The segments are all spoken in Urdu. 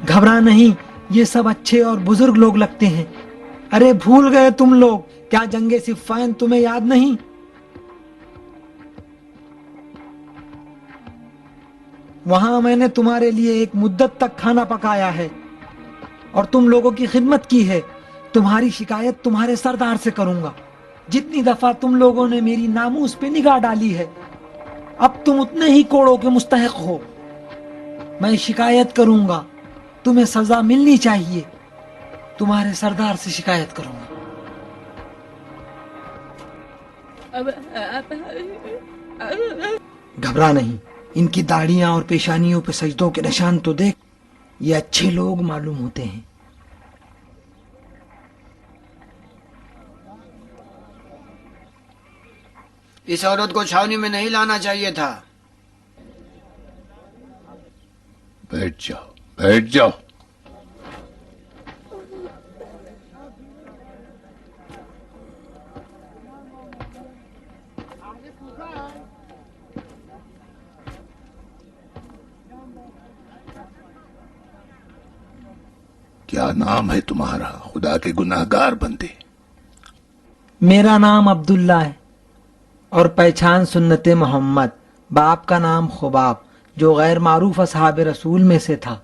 گھبرا نہیں، یہ سب اچھے اور بزرگ لوگ لگتے ہیں۔ ارے بھول گئے تم لوگ، کیا جنگ صفین تمہیں یاد نہیں؟ وہاں میں نے تمہارے لیے ایک مدت تک کھانا پکایا ہے اور تم لوگوں کی خدمت کی ہے۔ تمہاری شکایت تمہارے سردار سے کروں گا۔ جتنی دفعہ تم لوگوں نے میری ناموس پہ نگاہ ڈالی ہے، اب تم اتنے ہی کوڑوں کے مستحق ہو۔ میں شکایت کروں گا، تمہیں سزا ملنی چاہیے۔ تمہارے سردار سے شکایت کروں گا۔ گھبرا نہیں، ان کی داڑھیاں اور پیشانیوں پہ سجدوں کے نشان تو دیکھ، یہ اچھے لوگ معلوم ہوتے ہیں۔ اس عورت کو چھاونی میں نہیں لانا چاہیے تھا۔ بیٹھ جاؤ، بیٹھ جاؤ۔ کیا نام ہے تمہارا، خدا کے گناہگار بندے؟ میرا نام عبداللہ ہے اور پہچان سنت محمد، باپ کا نام خباب، جو غیر معروف اصحاب رسول میں سے تھا۔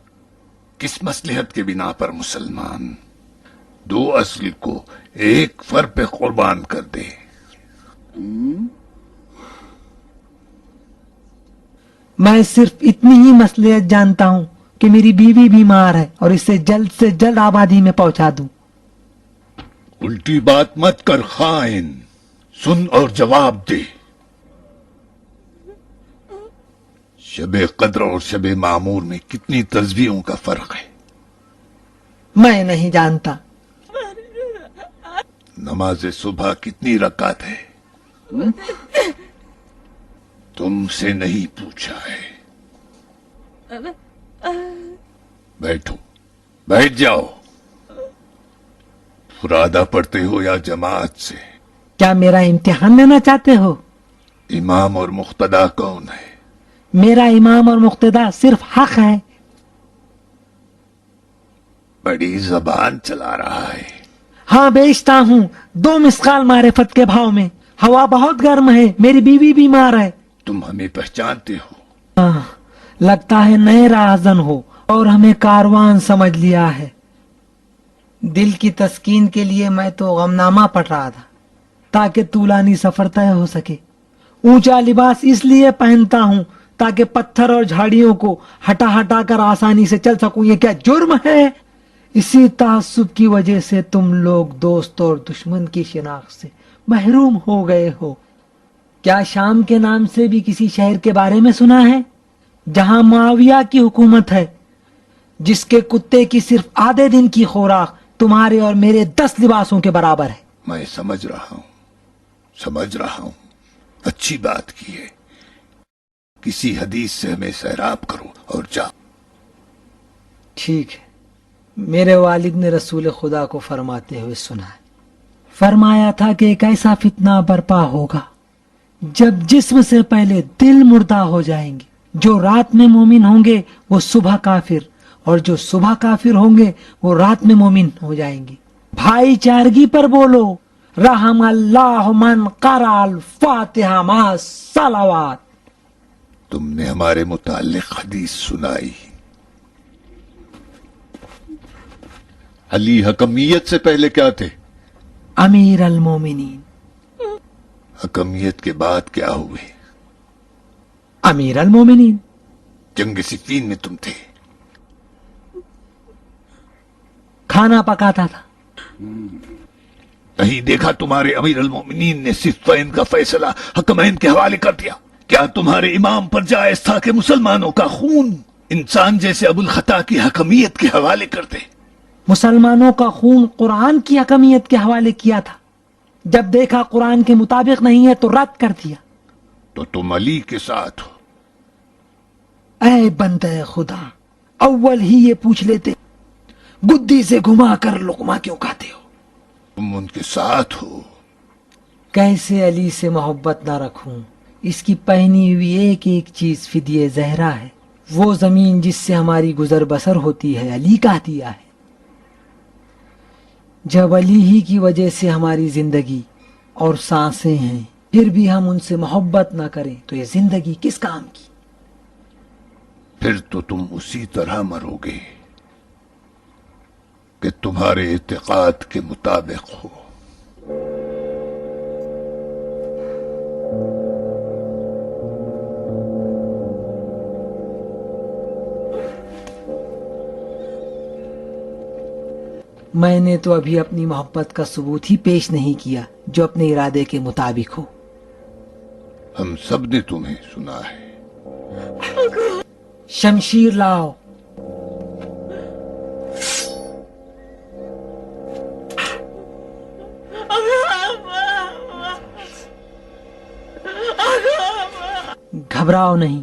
کس مصلحت کے بنا پر مسلمان دو اصل کو ایک فر پہ قربان کر دے؟ میں صرف اتنی ہی مصلحت جانتا ہوں کہ میری بیوی بیمار ہے اور اسے جلد سے جلد آبادی میں پہنچا دوں۔ الٹی بات مت کر خائن، سن اور جواب دے۔ شب قدر اور شب معمور میں کتنی تسبیحوں کا فرق ہے؟ میں نہیں جانتا۔ نماز صبح کتنی رکعت ہے؟ تم سے نہیں پوچھا ہے۔ بیٹھو، بیٹھ جاؤ۔ فرادہ پڑھتے ہو یا جماعت سے؟ کیا میرا امتحان لینا چاہتے ہو؟ امام اور مقتدا کون ہے؟ میرا امام اور مقتدا صرف حق ہے۔ بڑی زبان چلا رہا ہے۔ ہاں بیچتا ہوں 2 مسقال معرفت کے بھاؤ میں۔ ہوا بہت گرم ہے، میری بیوی بیمار ہے۔ تم ہمیں پہچانتے ہو؟ ہاں، لگتا ہے نئے راہزن ہو اور ہمیں کاروان سمجھ لیا ہے۔ دل کی تسکین کے لیے میں تو غمنامہ پڑھ رہا تھا تاکہ طولانی سفر طے ہو سکے۔ اونچا لباس اس لیے پہنتا ہوں تاکہ پتھر اور جھاڑیوں کو ہٹا ہٹا کر آسانی سے چل سکوں۔ یہ کیا جرم ہے؟ اسی تعصب کی وجہ سے تم لوگ دوست اور دشمن کی شناخت سے محروم ہو گئے ہو۔ کیا شام کے نام سے بھی کسی شہر کے بارے میں سنا ہے جہاں معاویہ کی حکومت ہے، جس کے کتے کی صرف آدھے دن کی خوراک تمہارے اور میرے 10 لباسوں کے برابر ہے؟ میں سمجھ رہا ہوں، اچھی بات کی ہے۔ کسی حدیث سے ہمیں سیراب کرو اور جاؤ۔ ٹھیک ہے۔ میرے والد نے رسول خدا کو فرماتے ہوئے سنا ہے، فرمایا تھا کہ ایک ایسا فتنہ برپا ہوگا جب جسم سے پہلے دل مردہ ہو جائیں گے۔ جو رات میں مومن ہوں گے وہ صبح کافر، اور جو صبح کافر ہوں گے وہ رات میں مومن ہو جائیں گے۔ بھائی چارگی پر بولو، رحم اللہ من قرأ الفاتحہ مع الصلوات۔ تم نے ہمارے متعلق حدیث سنائی۔ علی حکمیت سے پہلے کیا تھے؟ امیر المومنین۔ حکمیت کے بعد کیا ہوئے؟ امیر المومنین۔ جنگ صفین میں تم تھے؟ کھانا پکاتا تھا۔ نہیں دیکھا تمہارے امیر المومنین نے صفین کا فیصلہ حکمین کے حوالے کر دیا؟ کیا تمہارے امام پر جائز تھا کہ مسلمانوں کا خون انسان جیسے ابو الخطا کی حکمیت کے حوالے کر دے؟ مسلمانوں کا خون قرآن کی حکمیت کے حوالے کیا تھا۔ جب دیکھا قرآن کے مطابق نہیں ہے تو رد کر دیا۔ تو تم علی کے ساتھ ہو؟ اے بندے خدا، اول ہی یہ پوچھ لیتے، گدی سے گھما کر لقمہ کیوں کھاتے ہو؟ تم ان کے ساتھ ہو؟ کیسے علی سے محبت نہ رکھوں؟ اس کی پہنی ہوئی ایک ایک چیز فدیہ زہرا ہے۔ وہ زمین جس سے ہماری گزر بسر ہوتی ہے علی کا عطیہ ہے. جب علی ہی کی وجہ سے ہماری زندگی اور سانسیں ہیں، پھر بھی ہم ان سے محبت نہ کریں تو یہ زندگی کس کام کی؟ پھر تو تم اسی طرح مرو گے کہ تمہارے اعتقاد کے مطابق ہو. میں نے تو ابھی اپنی محبت کا ثبوت ہی پیش نہیں کیا جو اپنے ارادے کے مطابق ہو. ہم سب نے تمہیں سنا ہے. شمشیر لاؤ. گھبراؤ نہیں.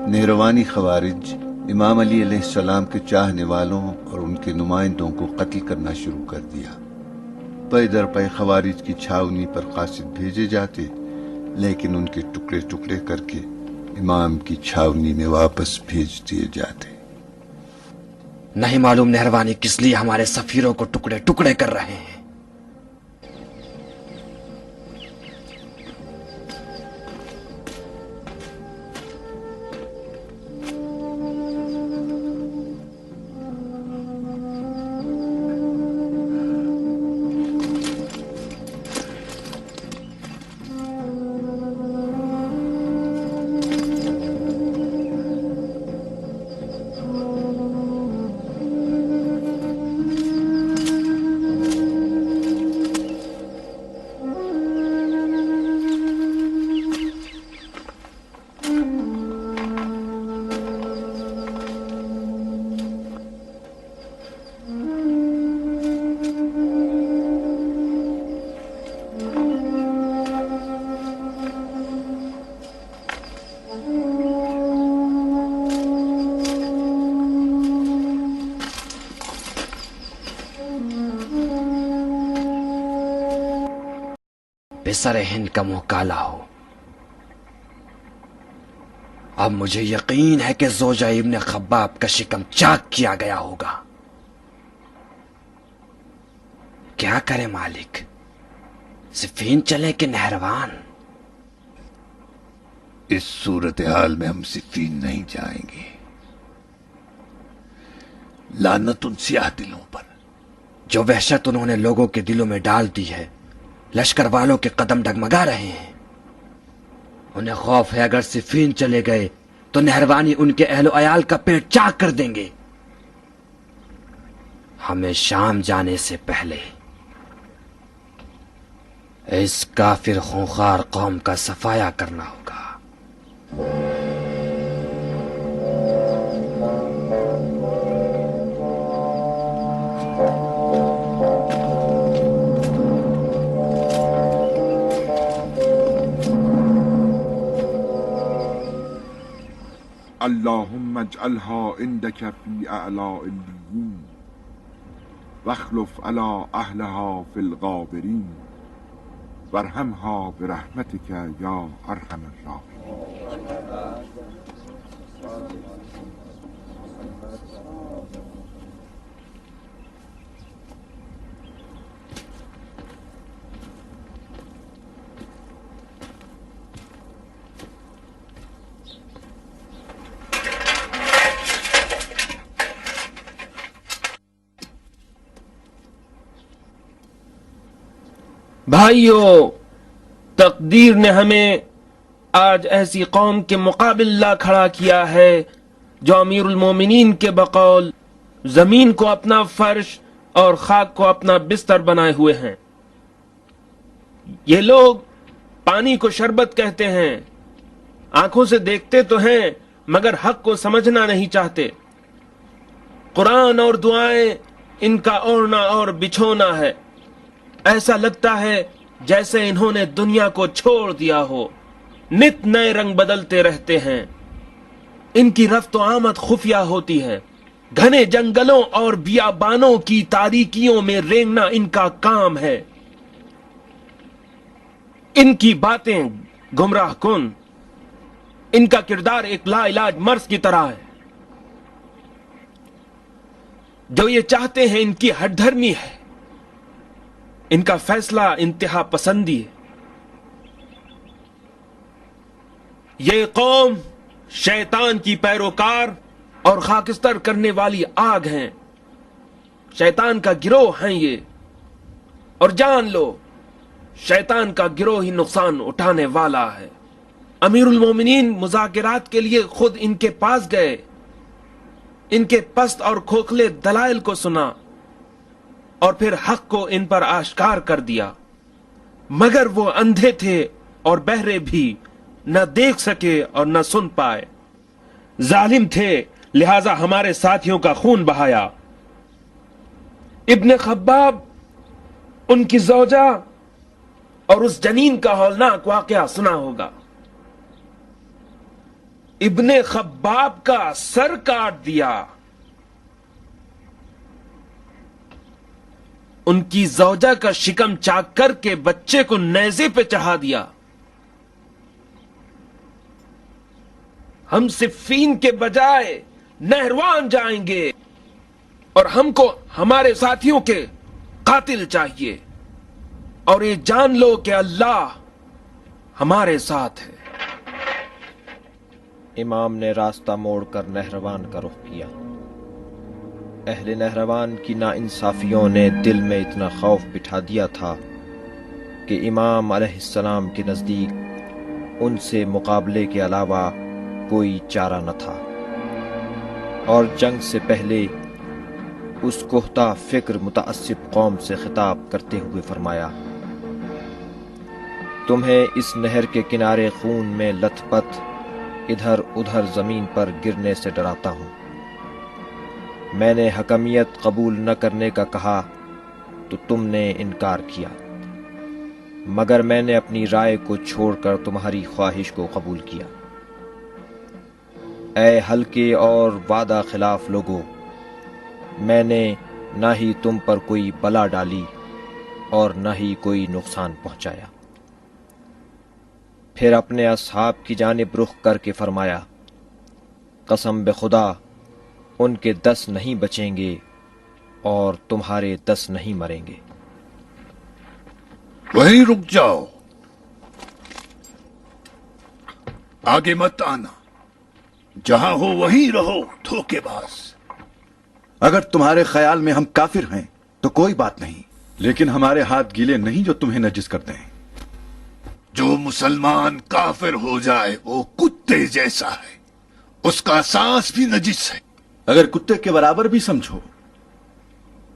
نیروانی خوارج امام علی علیہ السلام کے چاہنے والوں اور ان کے نمائندوں کو قتل کرنا شروع کر دیا. پے در پے خوارج کی چھاونی پر قاصد بھیجے جاتے، لیکن ان کے ٹکڑے ٹکڑے کر کے امام کی چھاونی میں واپس بھیج دیے جاتے. نہیں معلوم نہروانی کس لیے ہمارے سفیروں کو ٹکڑے ٹکڑے کر رہے ہیں. بسر ہند کا منہ کالا ہو. اب مجھے یقین ہے کہ زوجہ ابن خباب کا شکم چاک کیا گیا ہوگا. کیا کرے مالک، صفین چلے کہ نہروان؟ اس صورتحال میں ہم صفین نہیں جائیں گے. لعنت ان سیاہ دلوں پر. جو وحشت انہوں نے لوگوں کے دلوں میں ڈال دی ہے، لشکر والوں کے قدم ڈگمگا رہے ہیں. انہیں خوف ہے اگر صفین چلے گئے تو نہروانی ان کے اہل و عیال کا پیٹ چاک کر دیں گے. ہمیں شام جانے سے پہلے اس کافر خونخوار قوم کا صفایا کرنا ہوگا. اللهم اجعلها عندك في اعلاء اللیین واخلف على اهلها في الغابرین وارحمها برحمتك یا ارحم الراحمین. بھائیو، تقدیر نے ہمیں آج ایسی قوم کے مقابل لا کھڑا کیا ہے جو امیر المومنین کے بقول زمین کو اپنا فرش اور خاک کو اپنا بستر بنائے ہوئے ہیں. یہ لوگ پانی کو شربت کہتے ہیں، آنکھوں سے دیکھتے تو ہیں مگر حق کو سمجھنا نہیں چاہتے. قرآن اور دعائیں ان کا اوڑھنا اور بچھونا ہے. ایسا لگتا ہے جیسے انہوں نے دنیا کو چھوڑ دیا ہو. نت نئے رنگ بدلتے رہتے ہیں. ان کی رفت و آمد خفیہ ہوتی ہے. گھنے جنگلوں اور بیابانوں کی تاریکیوں میں رینگنا ان کا کام ہے. ان کی باتیں گمراہ کن. ان کا کردار ایک لا علاج مرض کی طرح ہے. جو یہ چاہتے ہیں ان کی ہٹ دھرمی ہے. ان کا فیصلہ انتہا پسندی ہے. یہ قوم شیطان کی پیروکار اور خاکستر کرنے والی آگ ہیں. شیطان کا گروہ ہیں یہ. اور جان لو شیطان کا گروہ ہی نقصان اٹھانے والا ہے. امیر المومنین مذاکرات کے لیے خود ان کے پاس گئے. ان کے پست اور کھوکھلے دلائل کو سنا اور پھر حق کو ان پر آشکار کر دیا. مگر وہ اندھے تھے اور بہرے بھی، نہ دیکھ سکے اور نہ سن پائے. ظالم تھے لہذا ہمارے ساتھیوں کا خون بہایا. ابن خباب، ان کی زوجہ اور اس جنین کا ہولناک واقعہ سنا ہوگا. ابن خباب کا سر کاٹ دیا. ان کی زوجہ کا شکم چاک کر کے بچے کو نیزے پہ چڑھا دیا. ہم صفین کے بجائے نہروان جائیں گے اور ہم کو ہمارے ساتھیوں کے قاتل چاہیے. اور یہ جان لو کہ اللہ ہمارے ساتھ ہے. امام نے راستہ موڑ کر نہروان کا رخ کیا. اہل نہروان کی ناانصافیوں نے دل میں اتنا خوف بٹھا دیا تھا کہ امام علیہ السلام کے نزدیک ان سے مقابلے کے علاوہ کوئی چارہ نہ تھا. اور جنگ سے پہلے اس کہتا فکر متعصب قوم سے خطاب کرتے ہوئے فرمایا: تمہیں اس نہر کے کنارے خون میں لتھ پتھ ادھر ادھر زمین پر گرنے سے ڈراتا ہوں. میں نے حکمیت قبول نہ کرنے کا کہا تو تم نے انکار کیا، مگر میں نے اپنی رائے کو چھوڑ کر تمہاری خواہش کو قبول کیا. اے ہلکے اور وعدہ خلاف لوگو، میں نے نہ ہی تم پر کوئی بلا ڈالی اور نہ ہی کوئی نقصان پہنچایا. پھر اپنے اصحاب کی جانب رخ کر کے فرمایا: قسم بخدا ان کے 10 نہیں بچیں گے اور تمہارے 10 نہیں مریں گے. وہیں رک جاؤ، آگے مت آنا. جہاں ہو وہیں رہو دھوکے باز. اگر تمہارے خیال میں ہم کافر ہیں تو کوئی بات نہیں، لیکن ہمارے ہاتھ گیلے نہیں جو تمہیں نجس کر دیں. جو مسلمان کافر ہو جائے وہ کتے جیسا ہے، اس کا سانس بھی نجس ہے. اگر کتے کے برابر بھی سمجھو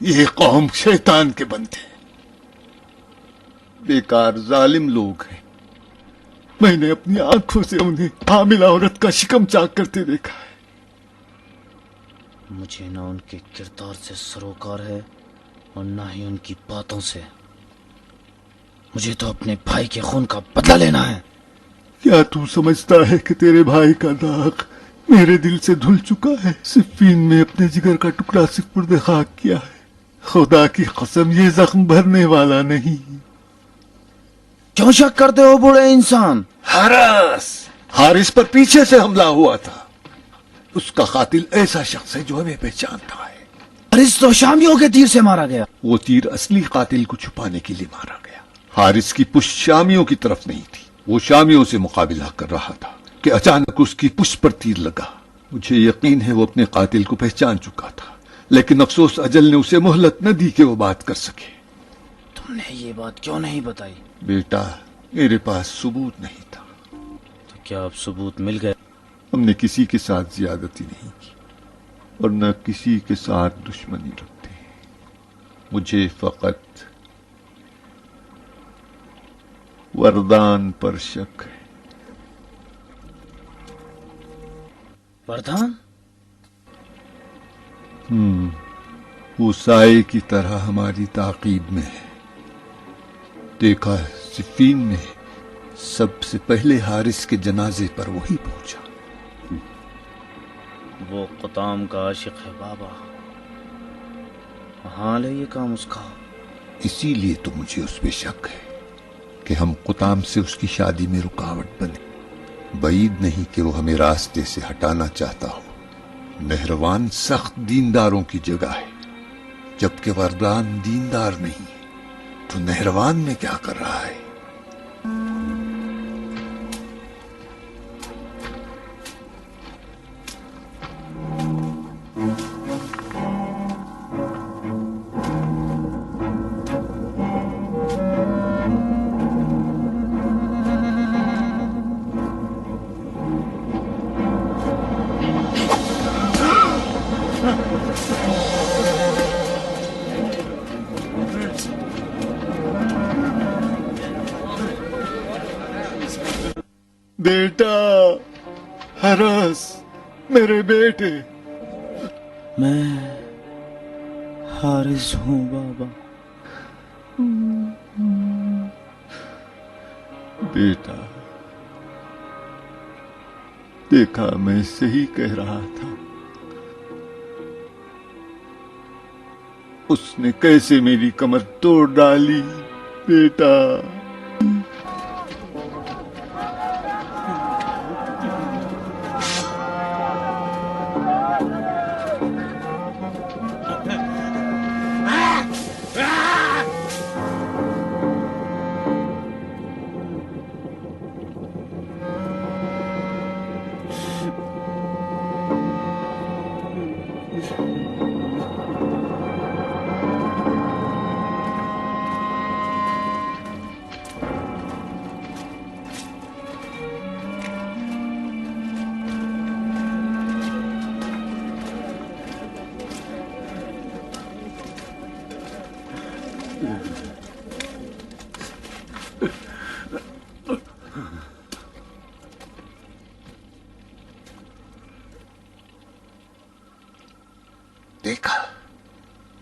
یہ قوم شیطان کے بندے ہیں، بیکار ظالم لوگ ہیں. میں نے اپنی آنکھوں سے انہیں حاملہ عورت کا شکم چاک کرتے دیکھا ہے. مجھے نہ ان کے کردار سے سروکار ہے اور نہ ہی ان کی باتوں سے. مجھے تو اپنے بھائی کے خون کا بدلہ لینا ہے. کیا تو سمجھتا ہے کہ تیرے بھائی کا داغ میرے دل سے دھل چکا ہے؟ صفین میں اپنے جگر کا ٹکڑا سپرد خاک کیا ہے. خدا کی قسم یہ زخم بھرنے والا نہیں. کیوں شک کرتے ہو بوڑھے انسان؟ حارث پر پیچھے سے حملہ ہوا تھا. اس کا قاتل ایسا شخص ہے جو ہمیں پہچانتا ہے. حارث تو شامیوں کے تیر سے مارا گیا. وہ تیر اصلی قاتل کو چھپانے کے لیے مارا گیا. حارث کی پشت شامیوں کی طرف نہیں تھی. وہ شامیوں سے مقابلہ کر رہا تھا کہ اچانک اس کی پشت پر تیر لگا. مجھے یقین ہے وہ اپنے قاتل کو پہچان چکا تھا، لیکن افسوس اجل نے اسے مہلت نہ دی کہ وہ بات کر سکے. تم نے یہ بات کیوں نہیں بتائی؟ بیٹا، میرے پاس ثبوت نہیں تھا. تو کیا اب ثبوت مل گئے؟ ہم نے کسی کے ساتھ زیادتی نہیں کی اور نہ کسی کے ساتھ دشمنی رکھتے. مجھے فقط وردان پر شک ہے. وردان؟ وہ سائے کی طرح ہماری تعقیب میں ہے. دیکھا صفین میں سب سے پہلے حارث کے جنازے پر وہی پہنچا. وہ قطام کا عاشق ہے بابا. حال ہے یہ کام اس کا. اسی لیے تو مجھے اس پہ شک ہے کہ ہم قطام سے اس کی شادی میں رکاوٹ بنے. بعید نہیں کہ وہ ہمیں راستے سے ہٹانا چاہتا ہو. نہروان سخت دینداروں کی جگہ ہے، جبکہ وردان دیندار نہیں. تو نہروان میں کیا کر رہا ہے؟ بیٹا حرس، میرے بیٹے. میں حارث ہوں بابا. بیٹا، دیکھا میں صحیح کہہ رہا تھا. اس نے کیسے میری کمر توڑ ڈالی. بیٹا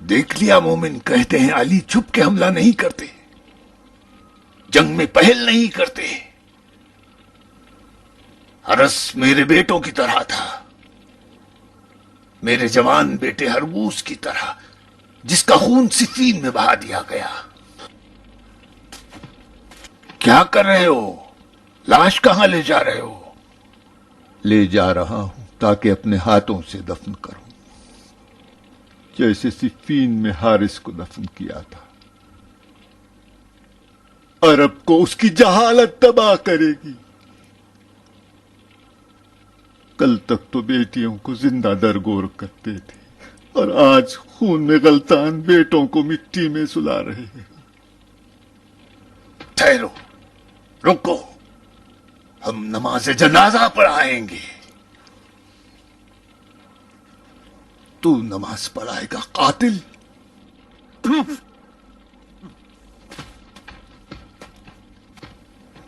دیکھ لیا مومن. کہتے ہیں علی چھپ کے حملہ نہیں کرتے، جنگ میں پہل نہیں کرتے. حرس میرے بیٹوں کی طرح تھا، میرے جوان بیٹے ہرموز کی طرح، جس کا خون صفین میں بہا دیا گیا. کیا کر رہے ہو؟ لاش کہاں لے جا رہے ہو؟ لے جا رہا ہوں تاکہ اپنے ہاتھوں سے دفن کروں، جیسے صفین میں حارث کو دفن کیا تھا. عرب کو اس کی جہالت تباہ کرے گی. کل تک تو بیٹیوں کو زندہ درگور کرتے تھے اور آج خون میں غلطان بیٹوں کو مٹی میں سلا رہے ہیں. ٹھہرو، رکو، ہم نماز جنازہ پڑھائیں گے. تو نماز پڑھائے گا قاتل؟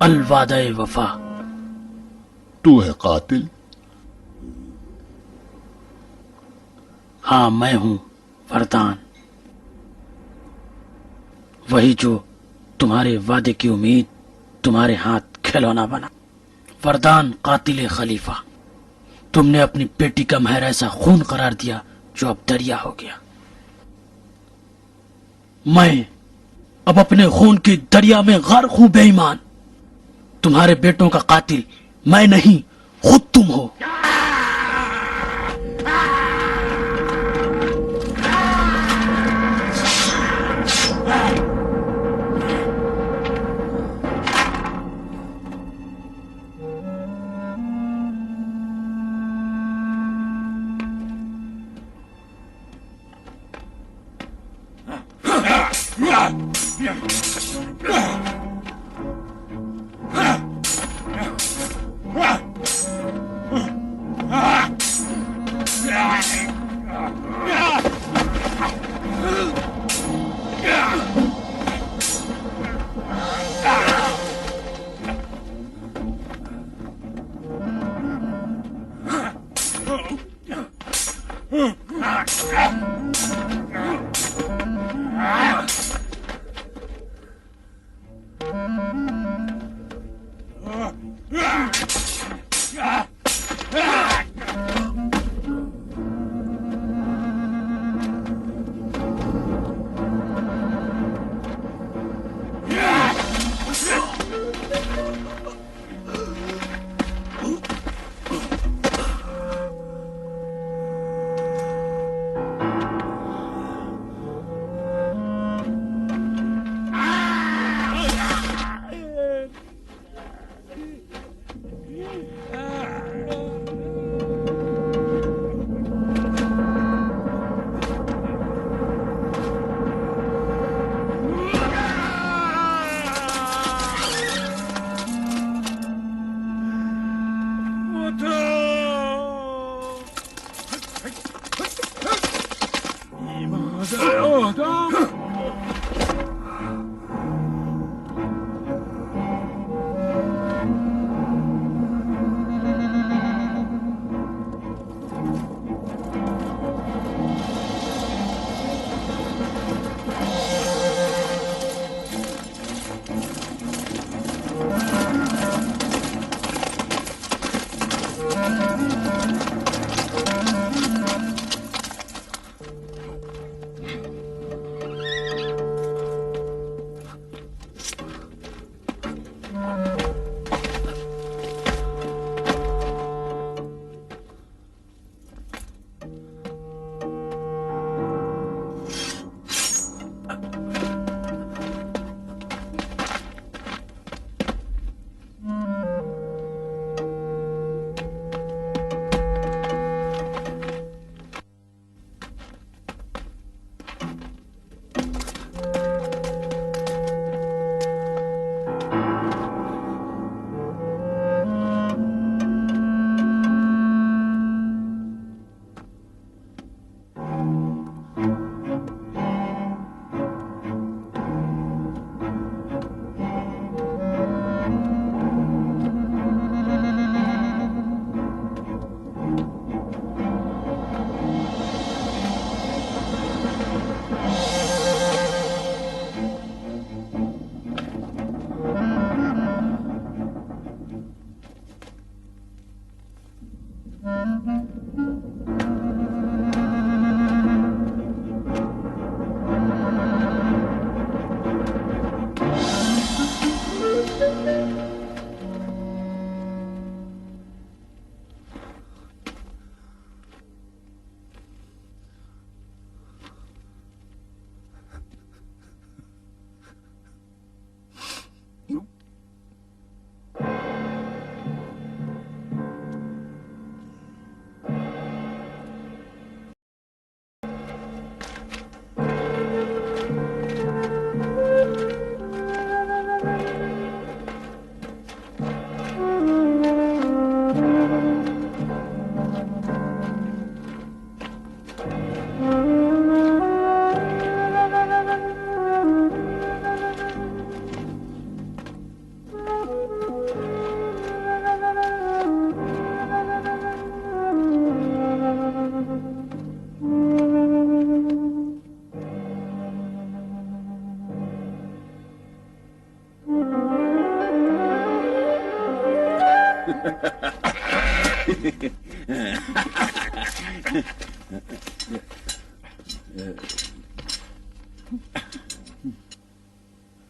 الوعدہ وفا. تو ہے قاتل؟ ہاں میں ہوں فردان، وہی جو تمہارے وعدے کی امید تمہارے ہاتھ کھلونا بنا. فردان قاتل خلیفہ، تم نے اپنی بیٹی کا مہر ایسا خون قرار دیا جو اب دریا ہو گیا. میں اب اپنے خون کی دریا میں غرق ہوں. بے ایمان، تمہارے بیٹوں کا قاتل میں نہیں خود تم ہو.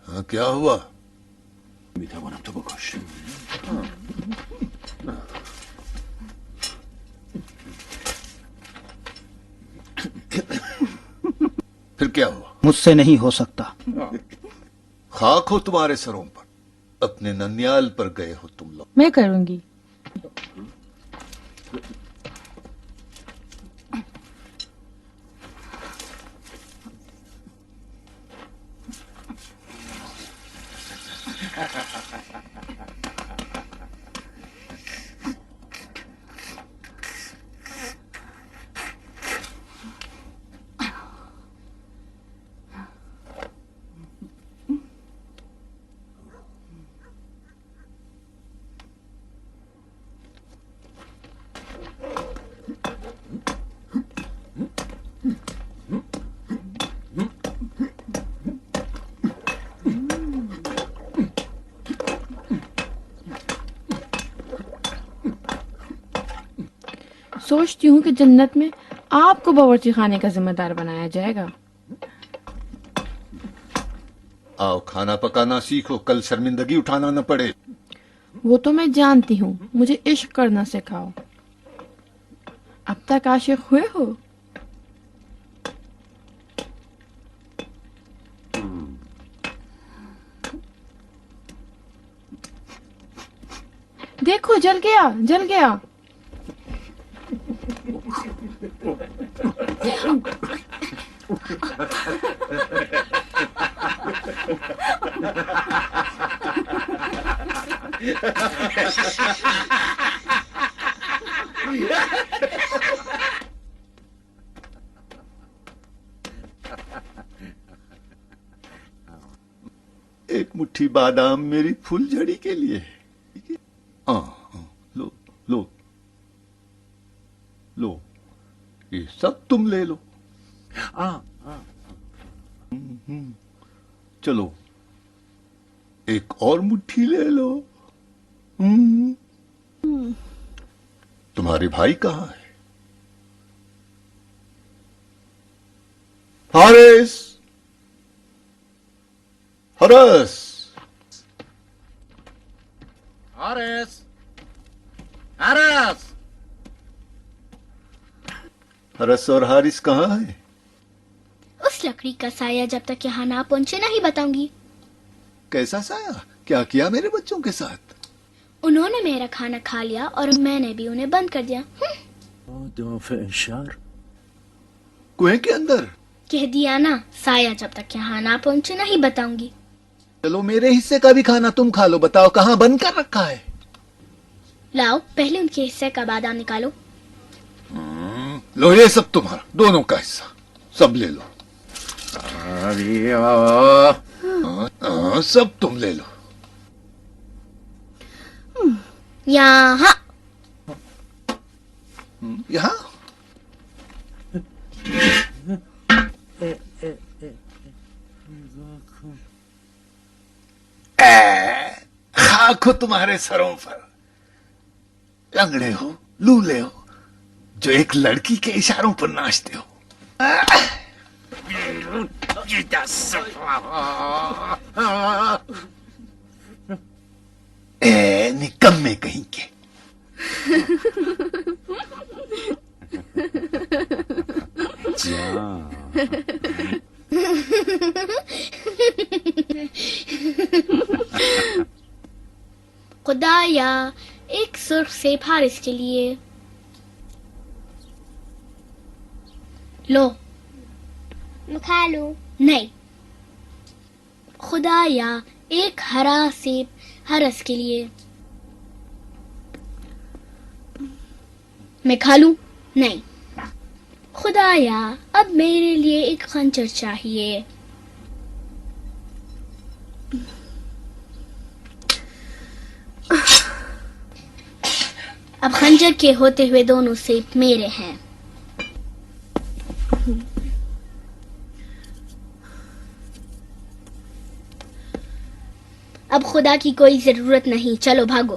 ہاں کیا ہوا؟ میتابونم تو بکش. پھر کیا ہوا؟ مجھ سے نہیں ہو سکتا. خاک ہو تمہارے سروں پر. اپنے ننیال پر گئے ہو تم لوگ. میں کروں گی. سوچتی ہوں کہ جنت میں آپ کو باورچی خانے کا ذمہ دار بنایا جائے گا. آؤ کھانا پکانا سیکھو، کل شرمندگی اٹھانا نہ پڑے. وہ تو میں جانتی ہوں، مجھے عشق کرنا سکھاؤ. اب تک عاشق ہوئے ہو؟ دیکھو جل گیا جل گیا. ایک مٹھی بادام میری پھول جھڑی کے لیے. ہاں لو لو لو، یہ سب تم لے لو. چلو ایک اور مٹھی لے لو. تمہارے بھائی کہاں ہے؟ حارث، حارث، حارث، حارث. حارث اور حارث کہاں ہے؟ اس لکڑی کا سایہ جب تک یہاں نہ پہنچے نہیں بتاؤں گی. کیسا سایہ؟ کیا کیا میرے بچوں کے ساتھ؟ انہوں نے میرا کھانا کھا لیا اور میں نے بھی انہیں بند کر دیا. کنویں کے اندر؟ کہہ دیا نا، سایہ جب تک یہاں نہ پہنچے نہیں بتاؤں گی. چلو میرے حصے کا بھی کھانا تم کھا لو. بتاؤ کہاں بند کر رکھا ہے؟ لاؤ پہلے ان کے حصے کا بادام نکالو. لو یہ سب تمہارا، دونوں کا حصہ سب لے لو. سب تم لے لو. یہاں یہاں خاک ہو تمہارے سروں پر. لنگڑے ہو، لولے ہو، جو ایک لڑکی کے اشاروں پر ناچتے ہو. اے نکمے کہیں کے. خدایا ایک سرخ سیب حارث کے لیے. لو کھا لو. نہیں. خدایا ایک ہرا سیب حارث کے لیے. میں کھا لوں؟ نہیں. خدایا اب میرے لیے ایک خنجر چاہیے. اب خنجر کے ہوتے ہوئے دونوں سیب میرے ہیں. اب خدا کی کوئی ضرورت نہیں، چلو بھاگو.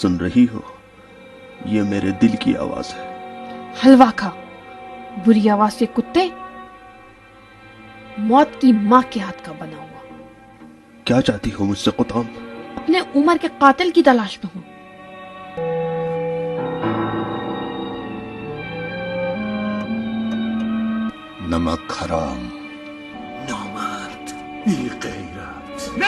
سن رہی ہو؟ یہ میرے دل کی آواز ہے۔ حلوا کھا، بری آواز سے کتے، موت کی ماں کے ہاتھ کا بنا ہوا۔ کیا چاہتی ہو مجھ سے قطام؟ اپنے عمر کے قاتل کی تلاش میں ہوں۔ نمک حرام، نامرد، بی غیرت۔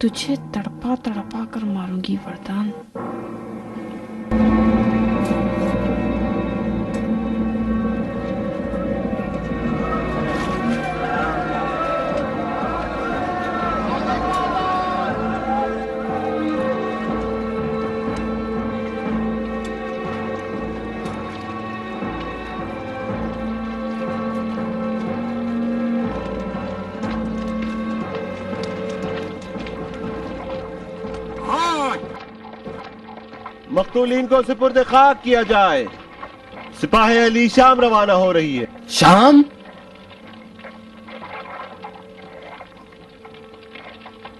تجھے تڑپا تڑپا کر ماروں گی وردان۔ مقتولین کو سپرد خاک کیا جائے۔ سپاہ علی شام روانہ ہو رہی ہے۔ شام؟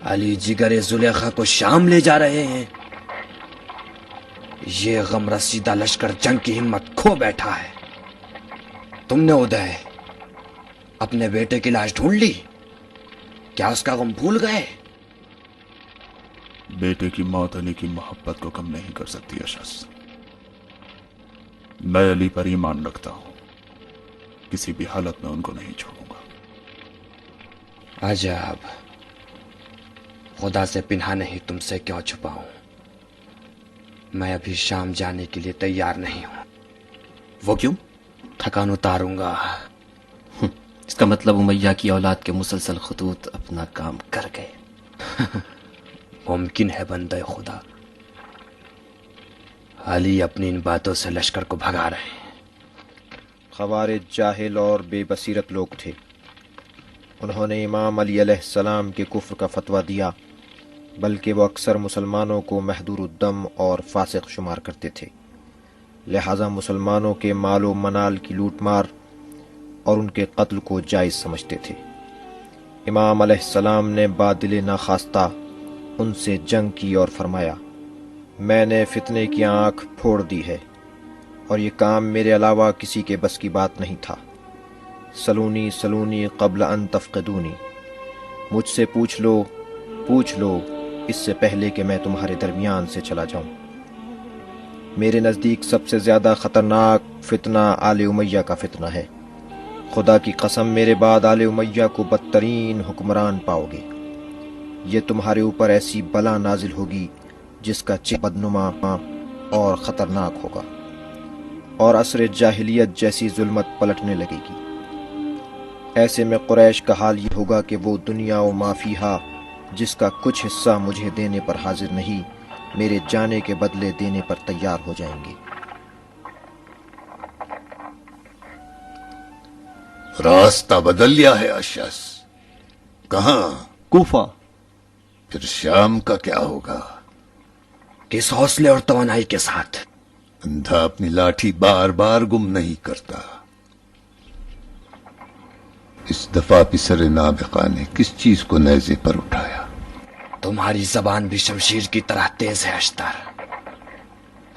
علی جگر زلیخا کو شام لے جا رہے ہیں؟ یہ غم رسیدہ لشکر جنگ کی ہمت کھو بیٹھا ہے۔ تم نے ادے اپنے بیٹے کی لاش ڈھونڈ لی؟ کیا اس کا غم بھول گئے؟ بیٹے کی موت علی کی محبت کو کم نہیں کر سکتی اشس۔ میں علی پر ایمان رکھتا ہوں، کسی بھی حالت میں ان کو نہیں چھوڑوں گا۔ عجب، خدا سے پنہا نہیں تم سے کیوں چھپاؤں؟ میں ابھی شام جانے کے لیے تیار نہیں ہوں۔ وہ کیوں؟ تھکان اتاروں گا۔ اس کا مطلب امیہ کی اولاد کے مسلسل خطوط اپنا کام کر گئے۔ ممکن ہے بندہ خدا، علی اپنی ان باتوں سے لشکر کو بھگا رہے ہیں۔ خوارج جاہل اور بے بصیرت لوگ تھے۔ انہوں نے امام علی علیہ السلام کے کفر کا فتویٰ دیا، بلکہ وہ اکثر مسلمانوں کو محدور الدم اور فاسق شمار کرتے تھے، لہٰذا مسلمانوں کے مال و منال کی لوٹ مار اور ان کے قتل کو جائز سمجھتے تھے۔ امام علیہ السلام نے بادل ناخواستہ ان سے جنگ کی اور فرمایا، میں نے فتنے کی آنکھ پھوڑ دی ہے اور یہ کام میرے علاوہ کسی کے بس کی بات نہیں تھا۔ سلونی سلونی قبل ان تفقدونی، مجھ سے پوچھ لو اس سے پہلے کہ میں تمہارے درمیان سے چلا جاؤں۔ میرے نزدیک سب سے زیادہ خطرناک فتنہ آل امیہ کا فتنہ ہے۔ خدا کی قسم میرے بعد آل امیہ کو بدترین حکمران پاؤ گے۔ یہ تمہارے اوپر ایسی بلا نازل ہوگی جس کا چہرہ بدنما اور خطرناک ہوگا، اور عصر جاہلیت جیسی ظلمت پلٹنے لگے گی۔ ایسے میں قریش کا حال یہ ہوگا کہ وہ دنیا و ما فیہا جس کا کچھ حصہ مجھے دینے پر حاضر نہیں، میرے جانے کے بدلے دینے پر تیار ہو جائیں گے۔ راستہ بدل لیا ہے اشس۔ کہاں؟ کوفہ۔ پھر شام کا کیا ہوگا؟ کس حوصلے اور توانائی کے ساتھ؟ اندھا اپنی لاٹھی بار بار گم نہیں کرتا۔ اس دفعہ پسر نابغہ نے کس چیز کو نیزے پر اٹھایا؟ تمہاری زبان بھی شمشیر کی طرح تیز ہے اشتر۔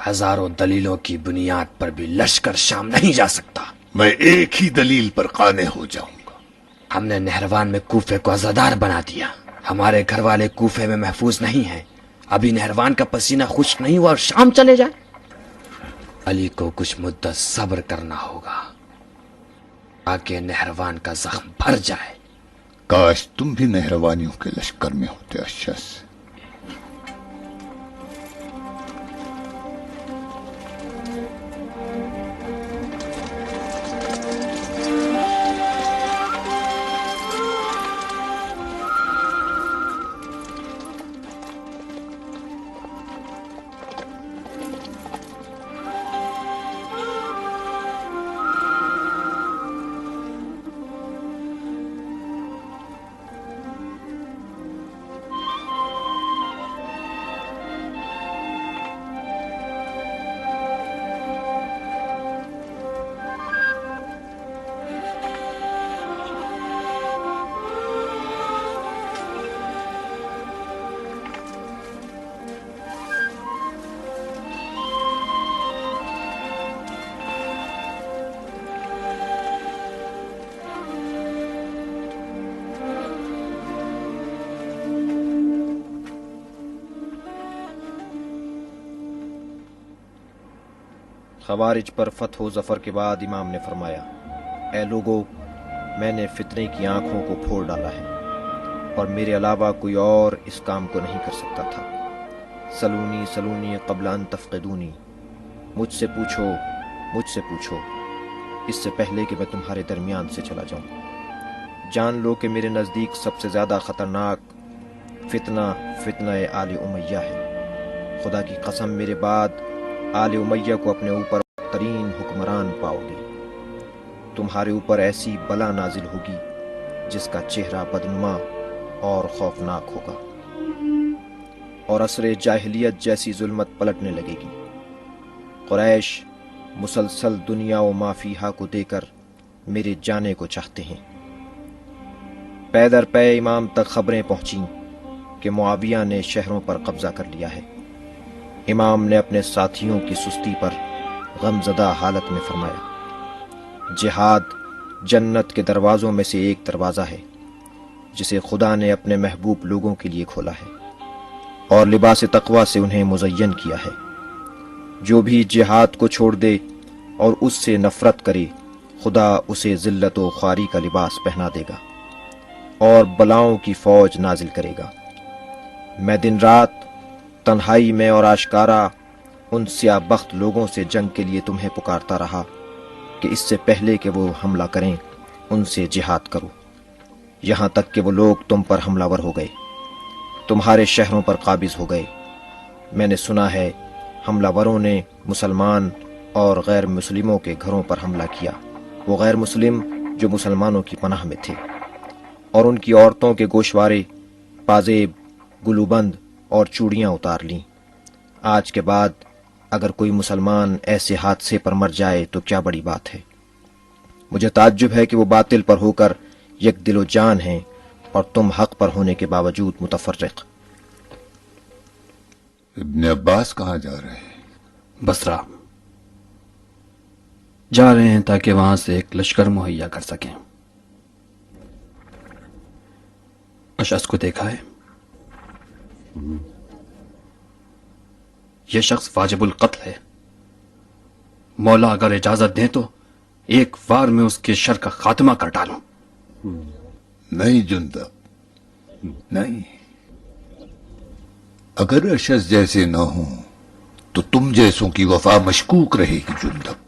ہزاروں دلیلوں کی بنیاد پر بھی لشکر شام نہیں جا سکتا۔ میں ایک ہی دلیل پر قانع ہو جاؤں گا۔ ہم نے نہروان میں کوفے کو عزادار بنا دیا۔ ہمارے گھر والے کوفے میں محفوظ نہیں ہیں۔ ابھی نہروان کا پسینہ خشک نہیں ہوا اور شام چلے جائے؟ علی کو کچھ مدت صبر کرنا ہوگا تاکہ نہروان کا زخم بھر جائے۔ کاش تم بھی نہروانیوں کے لشکر میں ہوتے اشس۔ خوارج پر فتح و ظفر کے بعد امام نے فرمایا، اے لوگو، میں نے فتنے کی آنکھوں کو پھوڑ ڈالا ہے اور میرے علاوہ کوئی اور اس کام کو نہیں کر سکتا تھا۔ سلونی سلونی قبل ان تفقدونی، مجھ سے پوچھو، مجھ سے پوچھو، اس سے پہلے کہ میں تمہارے درمیان سے چلا جاؤں۔ جان لو کہ میرے نزدیک سب سے زیادہ خطرناک فتنہ آل امیہ ہے۔ خدا کی قسم، میرے بعد آل امیہ کو اپنے اوپر ترین حکمران پاؤ گے۔ تمہارے اوپر ایسی بلا نازل ہوگی جس کا چہرہ بدنما اور خوفناک ہوگا، اور عصر جاہلیت جیسی ظلمت پلٹنے لگے گی۔ قریش مسلسل دنیا و ما فیہا کو دے کر میرے جانے کو چاہتے ہیں۔ پے در پے امام تک خبریں پہنچیں کہ معاویہ نے شہروں پر قبضہ کر لیا ہے۔ امام نے اپنے ساتھیوں کی سستی پر غمزدہ حالت میں فرمایا، جہاد جنت کے دروازوں میں سے ایک دروازہ ہے جسے خدا نے اپنے محبوب لوگوں کے لیے کھولا ہے اور لباس تقوی سے انہیں مزین کیا ہے۔ جو بھی جہاد کو چھوڑ دے اور اس سے نفرت کرے، خدا اسے ذلت و خواری کا لباس پہنا دے گا اور بلاؤں کی فوج نازل کرے گا۔ میں دن رات تنہائی میں اور آشکارا ان سیاہ بخت لوگوں سے جنگ کے لیے تمہیں پکارتا رہا کہ اس سے پہلے کہ وہ حملہ کریں ان سے جہاد کرو، یہاں تک کہ وہ لوگ تم پر حملہ ور ہو گئے، تمہارے شہروں پر قابض ہو گئے۔ میں نے سنا ہے حملہ وروں نے مسلمان اور غیر مسلموں کے گھروں پر حملہ کیا، وہ غیر مسلم جو مسلمانوں کی پناہ میں تھے، اور ان کی عورتوں کے گوشوارے، پازیب، گلوبند اور چوڑیاں اتار لیں۔ آج کے بعد اگر کوئی مسلمان ایسے حادثے پر مر جائے تو کیا بڑی بات ہے۔ مجھے تعجب ہے کہ وہ باطل پر ہو کر یک دل و جان ہیں اور تم حق پر ہونے کے باوجود متفرق۔ ابن عباس کہاں جا رہے ہیں؟ بصرہ جا رہے ہیں تاکہ وہاں سے ایک لشکر مہیا کر سکیں۔ اشعث کو دیکھا ہے؟ یہ شخص واجب القتل ہے، مولا اگر اجازت دیں تو ایک وار میں اس کے شر کا خاتمہ کر ڈالوں۔ نہیں جندب، نہیں، اگر اشعث جیسے نہ ہوں تو تم جیسوں کی وفا مشکوک رہے گی جندب۔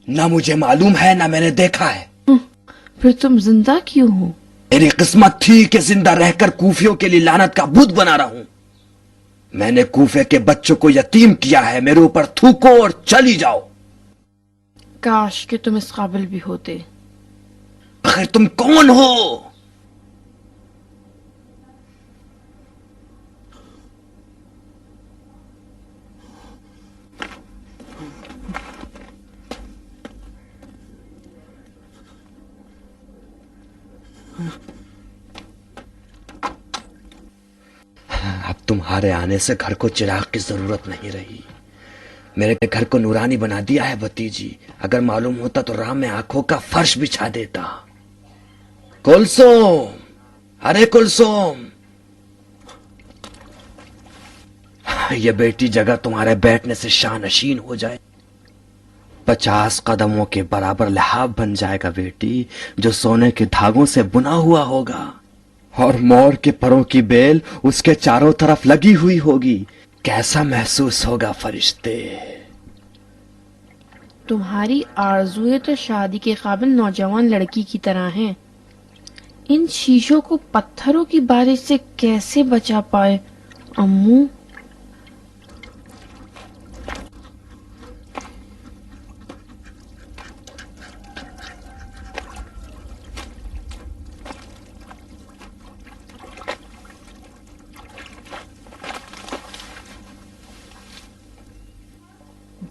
نہ مجھے معلوم ہے نہ میں نے دیکھا ہے۔ پھر تم زندہ کیوں ہو؟ میری قسمت تھی کہ زندہ رہ کر کوفیوں کے لیے لعنت کا بت بنا رہا ہوں۔ میں نے کوفے کے بچوں کو یتیم کیا ہے، میرے اوپر تھوکو اور چلی جاؤ۔ کاش کہ تم اس قابل بھی ہوتے۔ آخر تم کون ہو؟ اب تمہارے آنے سے گھر کو چراغ کی ضرورت نہیں رہی، میرے گھر کو نورانی بنا دیا ہے بھتیجی۔ اگر معلوم ہوتا تو راہ میں آنکھوں کا فرش بچھا دیتا۔ کلثوم، ارے کلثوم، یہ بیٹی جگہ تمہارے بیٹھنے سے شانشین ہو جائے، 50 قدموں کے برابر لحاف بن جائے گا بیٹی، جو سونے کے دھاگوں سے بنا ہوا ہوگا، اور مور کے پروں کی بیل اس کے چاروں طرف لگی ہوئی ہوگی۔ کیسا محسوس ہوگا فرشتے؟ تمہاری آرزویں تو شادی کے قابل نوجوان لڑکی کی طرح ہیں۔ ان شیشوں کو پتھروں کی بارش سے کیسے بچا پائے امو؟